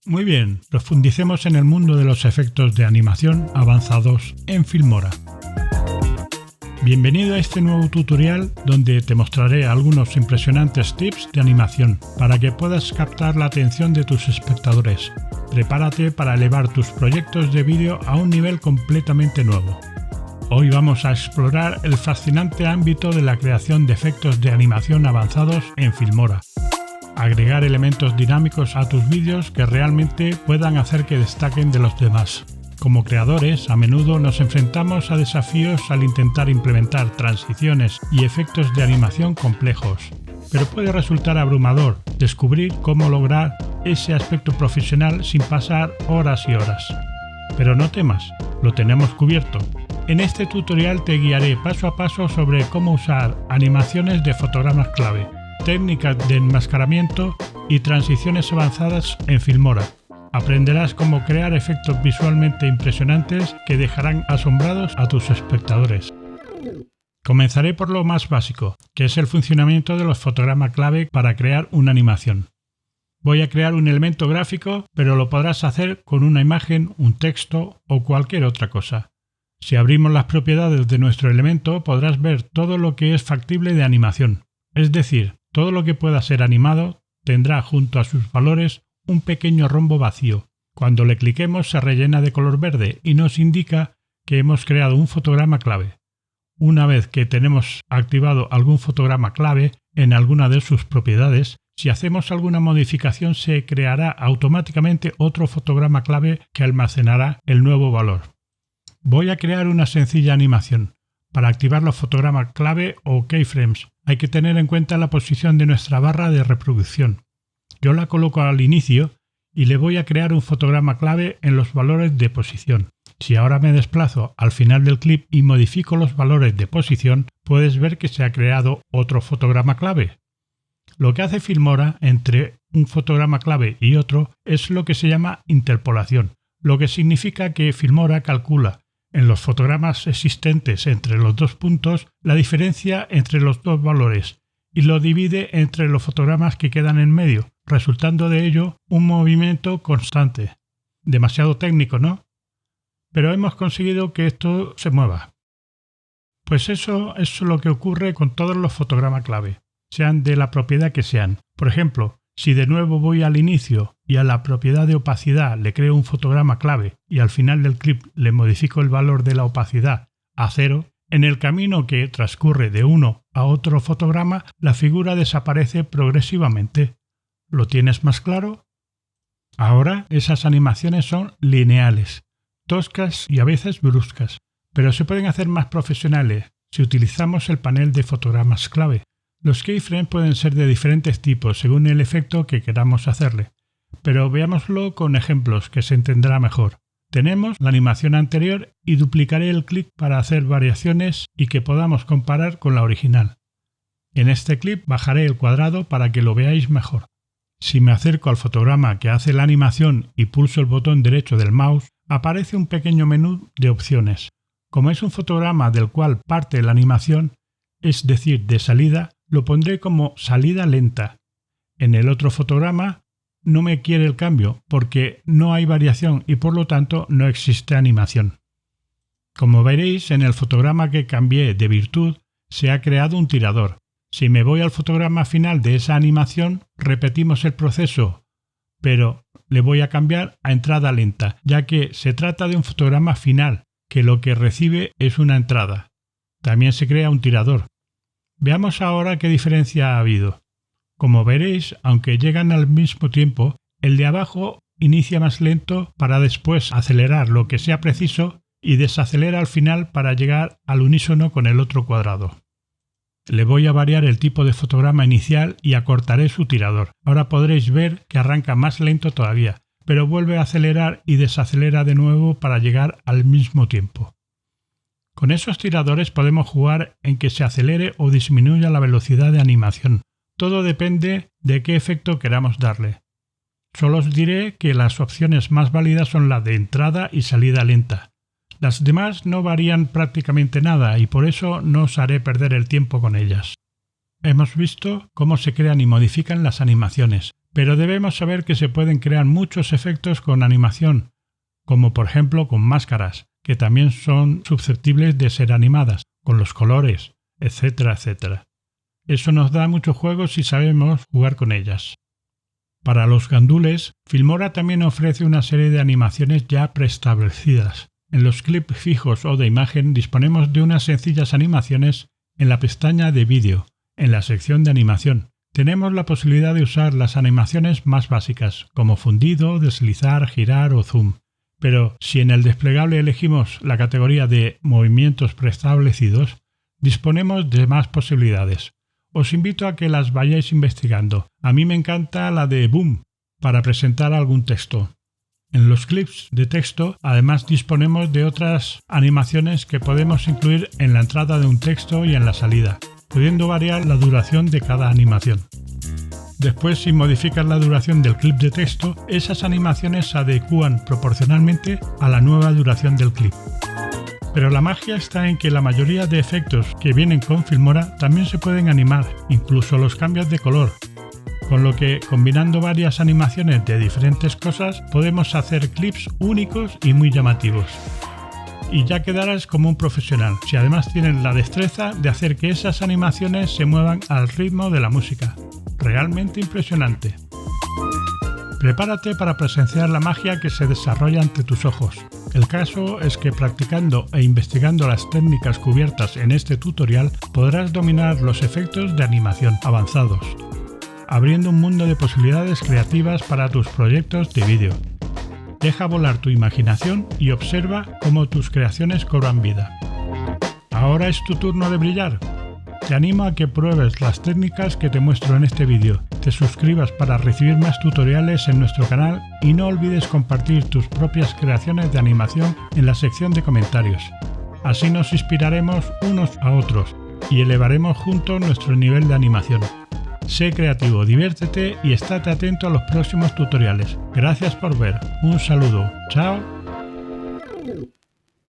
Muy bien, profundicemos en el mundo de los efectos de animación avanzados en Filmora. Bienvenido a este nuevo tutorial donde te mostraré algunos impresionantes tips de animación para que puedas captar la atención de tus espectadores. Prepárate para elevar tus proyectos de vídeo a un nivel completamente nuevo. Hoy vamos a explorar el fascinante ámbito de la creación de efectos de animación avanzados en Filmora. Agregar elementos dinámicos a tus vídeos que realmente puedan hacer que destaquen de los demás. Como creadores, a menudo nos enfrentamos a desafíos al intentar implementar transiciones y efectos de animación complejos, pero puede resultar abrumador descubrir cómo lograr ese aspecto profesional sin pasar horas y horas. Pero no temas, lo tenemos cubierto. En este tutorial te guiaré paso a paso sobre cómo usar animaciones de fotogramas clave, técnicas de enmascaramiento y transiciones avanzadas en Filmora. Aprenderás cómo crear efectos visualmente impresionantes que dejarán asombrados a tus espectadores. Comenzaré por lo más básico, que es el funcionamiento de los fotogramas clave para crear una animación. Voy a crear un elemento gráfico, pero lo podrás hacer con una imagen, un texto o cualquier otra cosa. Si abrimos las propiedades de nuestro elemento, podrás ver todo lo que es factible de animación. Es decir, todo lo que pueda ser animado tendrá junto a sus valores un pequeño rombo vacío. Cuando le cliquemos se rellena de color verde y nos indica que hemos creado un fotograma clave. Una vez que tenemos activado algún fotograma clave en alguna de sus propiedades, si hacemos alguna modificación se creará automáticamente otro fotograma clave que almacenará el nuevo valor. Voy a crear una sencilla animación. Para activar los fotogramas clave o keyframes hay que tener en cuenta la posición de nuestra barra de reproducción. Yo la coloco al inicio y le voy a crear un fotograma clave en los valores de posición. Si ahora me desplazo al final del clip y modifico los valores de posición, puedes ver que se ha creado otro fotograma clave. Lo que hace Filmora entre un fotograma clave y otro es lo que se llama interpolación, lo que significa que Filmora calcula en los fotogramas existentes entre los dos puntos la diferencia entre los dos valores y lo divide entre los fotogramas que quedan en medio, resultando de ello un movimiento constante. Demasiado técnico, ¿no? Pero hemos conseguido que esto se mueva. Pues eso es lo que ocurre con todos los fotogramas clave, sean de la propiedad que sean. Por ejemplo, si de nuevo voy al inicio y a la propiedad de opacidad le creo un fotograma clave y al final del clip le modifico el valor de la opacidad a 0, en el camino que transcurre de uno a otro fotograma, la figura desaparece progresivamente. ¿Lo tienes más claro? Ahora esas animaciones son lineales, toscas y a veces bruscas, pero se pueden hacer más profesionales si utilizamos el panel de fotogramas clave. Los keyframes pueden ser de diferentes tipos según el efecto que queramos hacerle, pero veámoslo con ejemplos que se entenderá mejor. Tenemos la animación anterior y duplicaré el clip para hacer variaciones y que podamos comparar con la original. En este clip bajaré el cuadrado para que lo veáis mejor. Si me acerco al fotograma que hace la animación y pulso el botón derecho del mouse, aparece un pequeño menú de opciones. Como es un fotograma del cual parte la animación, es decir, de salida, lo pondré como salida lenta. En el otro fotograma no me quiere el cambio porque no hay variación y por lo tanto no existe animación. Como veréis, en el fotograma que cambié de virtud se ha creado un tirador. Si me voy al fotograma final de esa animación, repetimos el proceso, pero le voy a cambiar a entrada lenta, ya que se trata de un fotograma final, que lo que recibe es una entrada. También se crea un tirador. Veamos ahora qué diferencia ha habido. Como veréis, aunque llegan al mismo tiempo, el de abajo inicia más lento para después acelerar lo que sea preciso y desacelera al final para llegar al unísono con el otro cuadrado. Le voy a variar el tipo de fotograma inicial y acortaré su tirador. Ahora podréis ver que arranca más lento todavía, pero vuelve a acelerar y desacelera de nuevo para llegar al mismo tiempo. Con esos tiradores podemos jugar en que se acelere o disminuya la velocidad de animación. Todo depende de qué efecto queramos darle. Solo os diré que las opciones más válidas son la de entrada y salida lenta. Las demás no varían prácticamente nada y por eso no os haré perder el tiempo con ellas. Hemos visto cómo se crean y modifican las animaciones, Pero debemos saber que se pueden crear muchos efectos con animación, como por ejemplo con máscaras, que también son susceptibles de ser animadas, con los colores, etcétera, etcétera. Eso nos da mucho juego si sabemos jugar con ellas. Para los gandules, Filmora también ofrece una serie de animaciones ya preestablecidas. En los clips fijos o de imagen disponemos de unas sencillas animaciones en la pestaña de vídeo, en la sección de animación. Tenemos la posibilidad de usar las animaciones más básicas, como fundido, deslizar, girar o zoom. Pero si en el desplegable elegimos la categoría de movimientos preestablecidos, disponemos de más posibilidades. Os invito a que las vayáis investigando. A mí me encanta la de Boom, para presentar algún texto. En los clips de texto, además disponemos de otras animaciones que podemos incluir en la entrada de un texto y en la salida, pudiendo variar la duración de cada animación. Después, si modificas la duración del clip de texto, esas animaciones se adecúan proporcionalmente a la nueva duración del clip. Pero la magia está en que la mayoría de efectos que vienen con Filmora también se pueden animar, incluso los cambios de color. Con lo que, combinando varias animaciones de diferentes cosas, podemos hacer clips únicos y muy llamativos. Y ya quedarás como un profesional, si además tienes la destreza de hacer que esas animaciones se muevan al ritmo de la música. Realmente impresionante. Prepárate para presenciar la magia que se desarrolla ante tus ojos. El caso es que practicando e investigando las técnicas cubiertas en este tutorial podrás dominar los efectos de animación avanzados, abriendo un mundo de posibilidades creativas para tus proyectos de vídeo. Deja volar tu imaginación y observa cómo tus creaciones cobran vida. Ahora es tu turno de brillar. Te animo a que pruebes las técnicas que te muestro en este vídeo, te suscribas para recibir más tutoriales en nuestro canal y no olvides compartir tus propias creaciones de animación en la sección de comentarios. Así nos inspiraremos unos a otros y elevaremos juntos nuestro nivel de animación. Sé creativo, diviértete y estate atento a los próximos tutoriales. Gracias por ver. Un saludo. Chao.